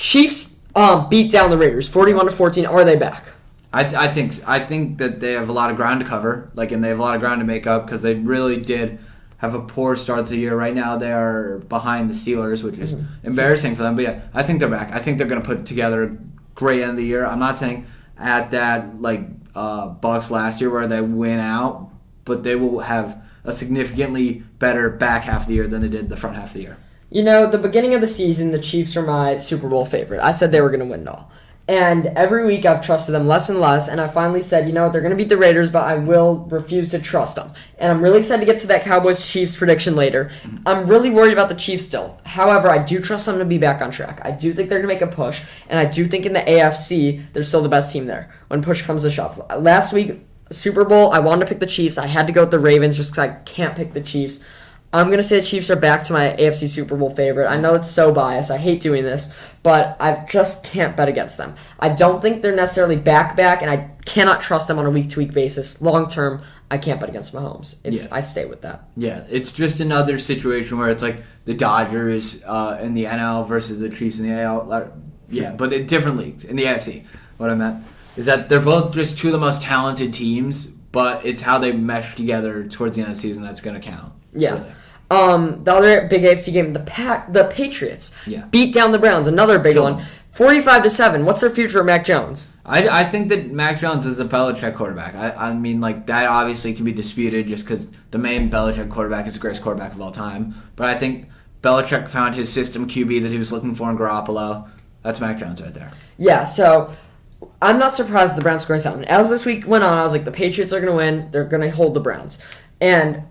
Chiefs beat down the Raiders 41-14. Are they back? I think that they have a lot of ground to cover, and they have a lot of ground to make up because they really did have a poor start to the year. Right now, they are behind the Steelers, which is embarrassing for them. But yeah, I think they're back. I think they're going to put together a great end of the year. I'm not saying at that Bucs last year where they win out, but they will have a significantly better back half of the year than they did the front half of the year. The beginning of the season, the Chiefs are my Super Bowl favorite. I said they were going to win it all. And every week I've trusted them less and less, and I finally said, they're going to beat the Raiders, but I will refuse to trust them. And I'm really excited to get to that Cowboys-Chiefs prediction later. I'm really worried about the Chiefs still. However, I do trust them to be back on track. I do think they're going to make a push, and I do think in the AFC, they're still the best team there when push comes to shove. Last week, Super Bowl, I wanted to pick the Chiefs. I had to go with the Ravens just because I can't pick the Chiefs. I'm going to say the Chiefs are back to my AFC Super Bowl favorite. I know it's so biased. I hate doing this, but I just can't bet against them. I don't think they're necessarily back, and I cannot trust them on a week-to-week basis. Long term, I can't bet against Mahomes. I stay with that. Yeah, it's just another situation where it's like the Dodgers in the NL versus the Chiefs in the AL. Yeah, but in different leagues. In the AFC, what I meant is that they're both just two of the most talented teams, but it's how they mesh together towards the end of the season that's going to count. Yeah. Really. The other big AFC game, the Patriots beat down the Browns. Another big one, 45-7. What's their future of Mac Jones? I think that Mac Jones is a Belichick quarterback. I mean, that obviously can be disputed just because the main Belichick quarterback is the greatest quarterback of all time. But I think Belichick found his system QB that he was looking for in Garoppolo. That's Mac Jones right there. Yeah, so I'm not surprised the Browns scoring something. As this week went on, I was like, the Patriots are going to win. They're going to hold the Browns. And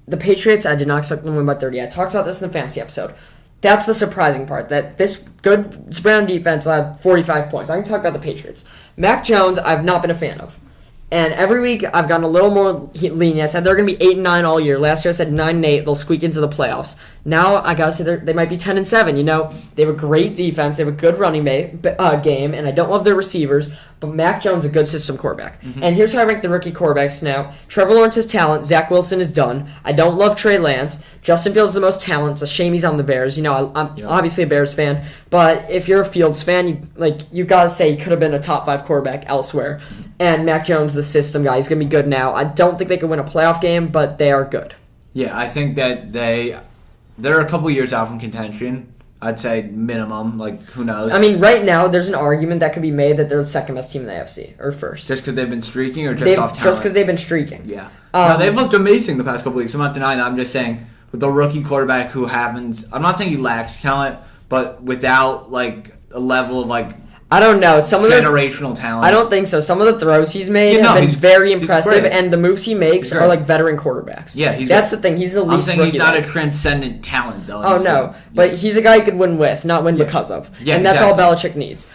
the Patriots, I did not expect them to win by 30. I talked about this in the fantasy episode. That's the surprising part, that this good Brown defense will have 45 points. I can talk about the Patriots. Mac Jones, I've not been a fan of. And every week, I've gotten a little more lenient. I said they're going to be 8-9 all year. Last year, I said 9-8. They'll squeak into the playoffs. Now, I got to say they might be 10-7. They have a great defense. They have a good running game, and I don't love their receivers. But Mac Jones is a good system quarterback. Mm-hmm. And here's how I rank the rookie quarterbacks now. Trevor Lawrence has talent. Zach Wilson is done. I don't love Trey Lance. Justin Fields is the most talent. It's a shame he's on the Bears. I'm obviously a Bears fan. But if you're a Fields fan, you got to say he could have been a top 5 quarterback elsewhere. And Mac Jones, the system guy, he's going to be good now. I don't think they can win a playoff game, but they are good. Yeah, I think that they're a couple years out from contention. I'd say minimum, who knows? I mean, right now, there's an argument that could be made that they're the second best team in the AFC, or first. Just because they've been streaking, or just off talent? Just because they've been streaking. Yeah. No, they've looked amazing the past couple weeks. I'm not denying that. I'm just saying, with the rookie quarterback who happens, I'm not saying he lacks talent, but without, a level of, I don't know. Some of generational talent. I don't think so. Some of the throws he's made have been very impressive, and the moves he makes are veteran quarterbacks. Yeah, that's the thing. He's the least. I'm saying he's not a transcendent talent, though. Oh no, but he's a guy you could win with, not win because of. Yeah, and that's all Belichick needs.